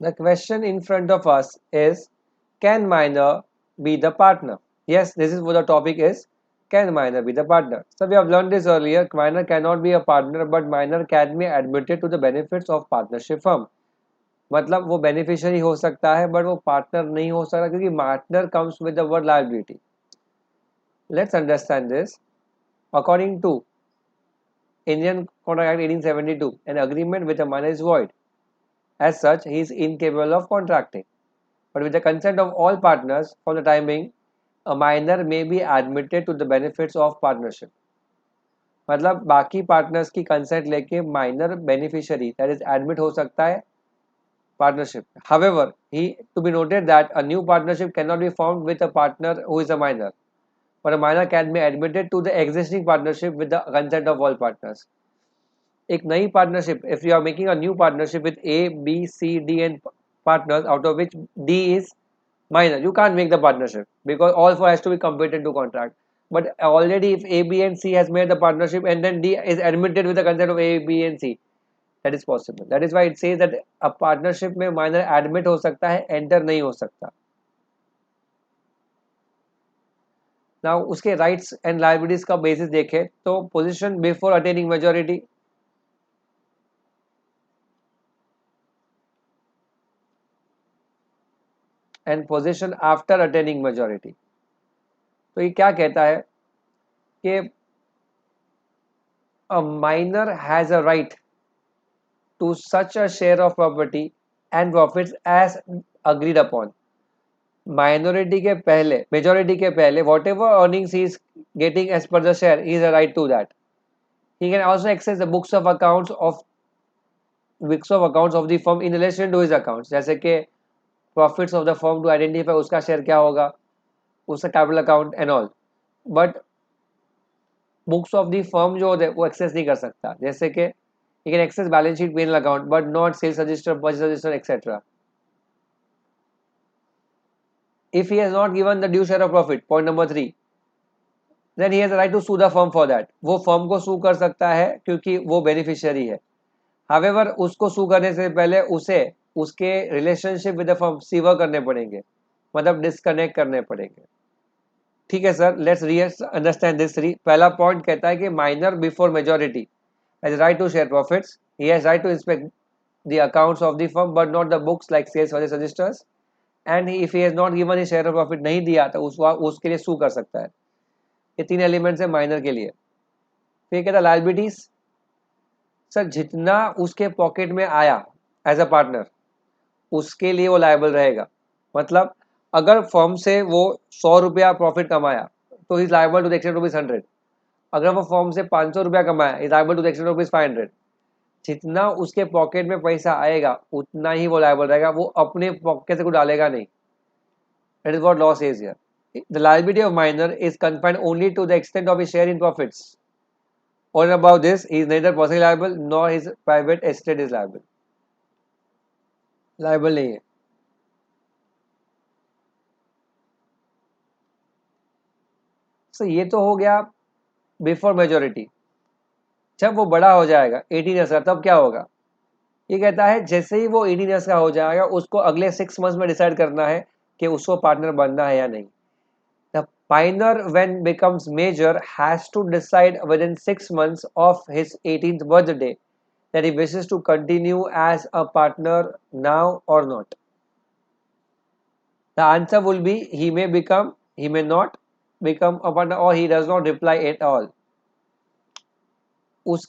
The question in front of us is, can minor be the partner? Yes, this is what the topic is. Can minor be the partner? So we have learned this earlier. Minor cannot be a partner, but minor can be admitted to the benefits of partnership firm. मतलब वो beneficiary हो सकता है but वो partner नहीं हो सकता क्योंकि partner comes with the word liability. Let's understand this. According to Indian Contract Act 1872, an agreement with a minor is void. As such, he is incapable of contracting. But with the consent of all partners, for the time being, a minor may be admitted to the benefits of partnership. मतलब बाकी partners की consent लेके minor beneficiary that is admit हो सकता है partnership. However, he to be noted that a new partnership cannot be formed with a partner who is a minor, but a minor can be admitted to the existing partnership with the consent of all partners. एक नई partnership, if you are making a new partnership with A, B, C, D and partners, out of which D is minor, you can't make the partnership because all four has to be competent to contract. But already if A, B and C has made the partnership and then D is admitted with the consent of A, B and C, that is possible. That is why it says that a partnership में minor admit हो सकता है, enter नहीं हो सकता. Now उसके rights and liabilities का basis देखें तो position before attaining majority, and position after attaining majority. तो ये क्या कहता है कि a minor has a right to such a share of property and profits as agreed upon. Minority के पहले, majority के पहले, whatever earnings he is getting as per the share, he has a right to that. He can also access the books of accounts of the firm in relation to his accounts. जैसे कि profits of the firm to identify उसका share क्या होगा, उसका capital account and all. But books of the firm जो होते हैं वो access नहीं कर सकता. जैसे कि he can access balance sheet, P&L account, but not sales register, purchase register, etc. If he has not given the due share of profit, point number 3, then he has a right to sue the firm for that. वो firm को sue कर सकता है क्योंकि वो beneficiary है. However, उसको sue करने से पहले उसे उसके relationship with the firm sever करने पड़ेंगे, मतलब disconnect करने पड़ेंगे. ठीक है सर, let's understand this 3. पहला point कहता है कि minor before majority has right to share profits. He has right to inspect the accounts of the firm but not the books like sales registers. And if he has not given his share of profit नहीं दिया तो उसके लिए sue कर सकता है. ये 3 elements है माइनर के लिए. फिर कहता है लायबिलिटीज. सर जितना उसके पॉकेट में आया एज अ पार्टनर उसके लिए वो लायबल रहेगा. मतलब अगर फर्म से वो 100 रुपया प्रॉफिट कमाया तो is liable to the extent rupees 100. अगर वो फर्म से 500 रुपया कमाया is liable to the extent rupees 500. जितना उसके पॉकेट में पैसा आएगा उतना ही वो लायबल रहेगा, वो अपने पॉकेट से कुछ डालेगा नहीं. That is what law says here. The liability of minor is confined only to the extent of his share in profits. On and above this, he is neither personally liable nor his private estate is liable. Liable नहीं है. So ये तो हो गया before majority. जब वो बड़ा हो जाएगा 18 ईयर्स का तब क्या होगा? ये कहता है जैसे ही वो 18 ईयर्स का हो जाएगा उसको अगले 6 मंथ्स में डिसाइड करना है कि उसको पार्टनर बनना है या नहीं. The minor when becomes major has to decide within 6 months of his 18th birthday that he wishes to continue as a partner now or not. The answer will be he may not become a partner or he does not reply at all. उस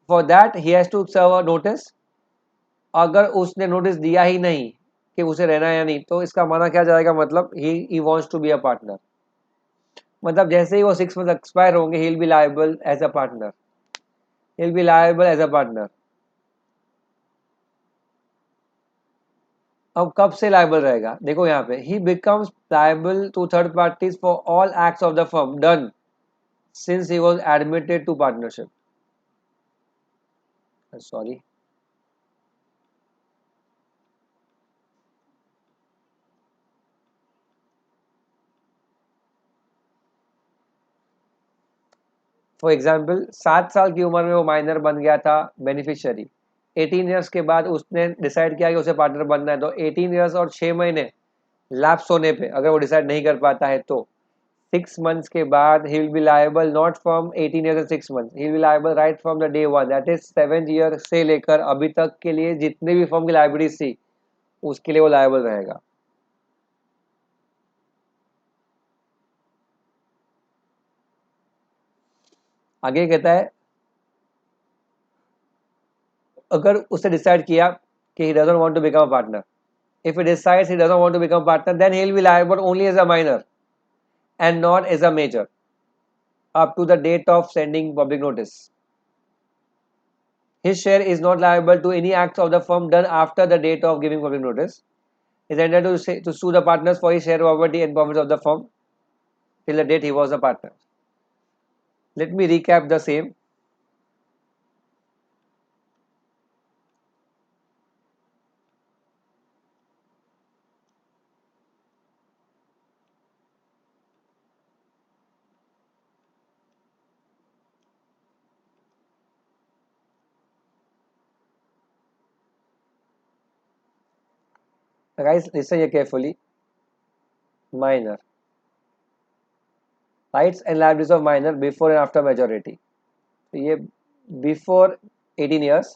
For that he has to serve a notice. अगर उसने notice दिया ही नहीं कि उसे रहना है या नहीं तो इसका माना क्या जाएगा, मतलब he wants to be a partner. मतलब जैसे ही वो 6 मंथ एक्सपायर होंगे he will be liable as a partner. He will be liable as a partner. अब कब से लायबल रहेगा देखो यहाँ पे, he becomes liable to third parties for all acts of the firm done since he was admitted to partnership. Sorry. For example 7 साल की उम्र में वो माइनर बन गया था बेनिफिशियरी. 18 ईयर्स के बाद उसने डिसाइड किया कि उसे पार्टनर बनना है, तो 18 ईयर्स और 6 महीने लैप्स होने पे अगर वो डिसाइड नहीं कर पाता है तो 6 months के बाद he will be liable not from 18 years and 6 months, he will be liable right from the day one, that is 7th year से लेकर अभी तक के लिए जितने भी फर्म की लाइबिलिटीज थी उसके लिए वो लायबल रहेगा। आगे कहता है अगर उसने डिसाइड किया कि he doesn't want to become a partner, if he decides he doesn't want to become a partner then he will be liable only as a minor and not as a major up to the date of sending public notice. His share is not liable to any acts of the firm done after the date of giving public notice. He is entitled to sue the partners for his share property and profits of the firm till the date he was a partner. Let me recap the same. Guys, listen here carefully. Minor. Rights and liabilities of minor before and after majority. तो ये before 18 years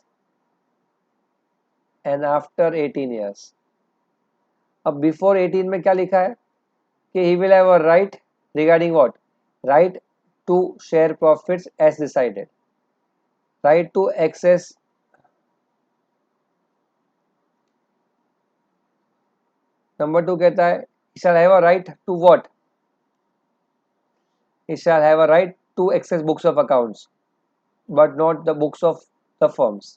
and after 18 years. अब before 18 में क्या लिखा है कि he will have a right regarding what? Right to share profits as decided. Right to access number 2 कहता है he shall have a right to what? He shall have a right to access books of accounts but not the books of the firms.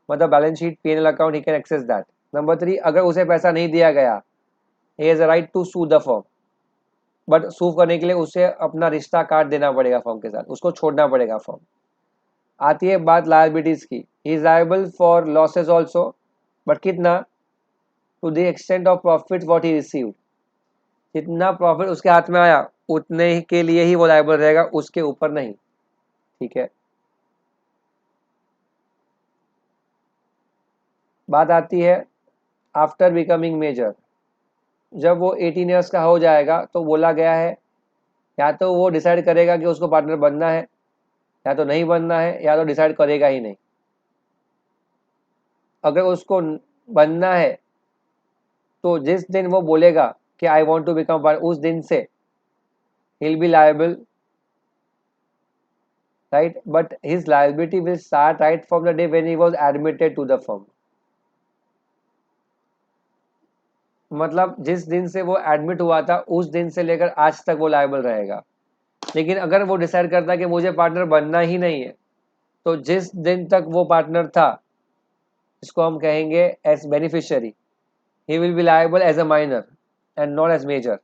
मतलब balance sheet P&L account he can access that. Number 3 अगर उसे पैसा नहीं दिया गया he has a right to sue the firm, but sue करने के लिए उसे अपना रिश्ता काट देना पड़ेगा फर्म के साथ, उसको छोड़ना पड़ेगा फर्म। आती है बात लायबिलिटीज की, he is liable for losses also, but कितना? To the extent of profit what he received, जितना प्रॉफिट उसके हाथ में आया उतने के लिए ही वो लायबल रहेगा, उसके ऊपर नहीं। ठीक है, बात आती है आफ्टर बिकमिंग मेजर। जब वो 18 ईयर्स का हो जाएगा तो बोला गया है या तो वो डिसाइड करेगा कि उसको पार्टनर बनना है या तो नहीं बनना है या तो डिसाइड करेगा ही नहीं। अगर उसको बनना है तो जिस दिन वो बोलेगा कि I want to become partner उस दिन से ही will be liable, right, but his liability will start right from the day when he was admitted to the firm. मतलब जिस दिन से वो एडमिट हुआ था उस दिन से लेकर आज तक वो लायबल रहेगा। लेकिन अगर वो डिसाइड करता है कि मुझे पार्टनर बनना ही नहीं है तो जिस दिन तक वो पार्टनर था इसको हम कहेंगे as beneficiary, he will be liable as a minor and not as major.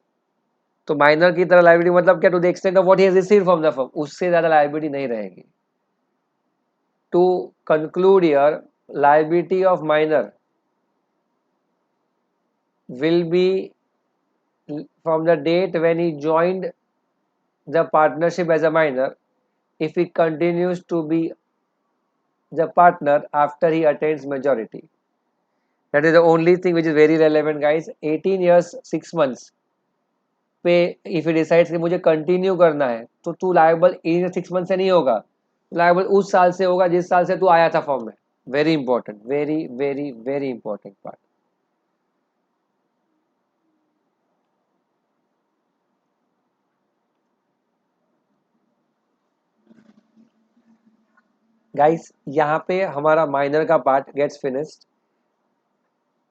तो माइनर की तरह लायबिलिटी मतलब क्या? To the extent of what he has received from the firm, उससे ज्यादा लायबिलिटी नहीं रहेगी। To conclude here, liability of minor will be from the date when he joined the partnership as a minor if he continues to be the partner after he attains majority. That is the only thing which is very relevant, guys. 18 years 6 months पे if he decides कि मुझे continue करना है तो तू liable 6 month से नहीं होगा, लायबल उस साल से होगा जिस साल से तू आया था फॉर्म में। Very important, very very very important part. Guys यहाँ पे हमारा माइनर का part gets finished.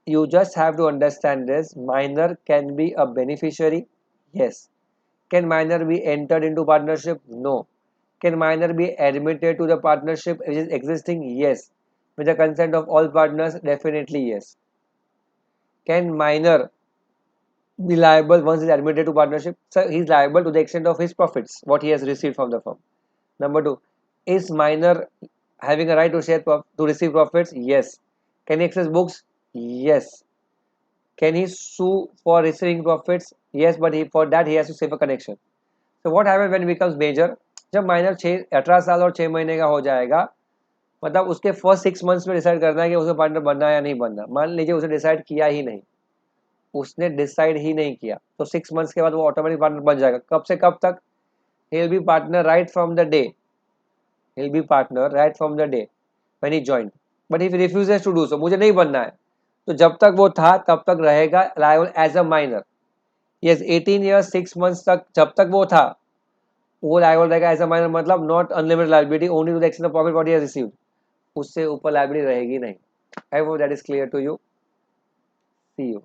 You just have to understand this. Minor can be a beneficiary, yes. Can minor be entered into partnership? No. Can minor be admitted to the partnership which is existing? Yes. With the consent of all partners? Definitely yes. Can minor be liable once he is admitted to partnership? So he is liable to the extent of his profits, what he has received from the firm. Number 2, is minor having a right to to receive profits? Yes. Can he access books? Yes. Can he sue for receiving profits? Yes, but for that he has to save a connection. So what happens when it becomes major? जब minor 18 साल और 6 महीने का हो जाएगा मतलब उसके first 6 months में डिसाइड करना है कि उसे पार्टनर बनना है या नहीं बनना। मान लीजिए उसे डिसाइड किया ही नहीं, उसने डिसाइड ही नहीं किया, तो 6 मंथ्स के बाद वो ऑटोमेटिक पार्टनर बन जाएगा। कब से कब तक? He will be partner right from the day, he will be partner right from the day when he joined. But if refuses to do so, मुझे नहीं बनना है, तो जब तक वो था तब तक रहेगा liable as a minor. Yes, 18 years 6 months तक जब तक वो था, वो लायबल रहेगा एज अ माइनर, मतलब not unlimited liability, only to the extent of profit what he has received. उससे ऊपर लायबिलिटी रहेगी नहीं। I hope that is clear to you. See you.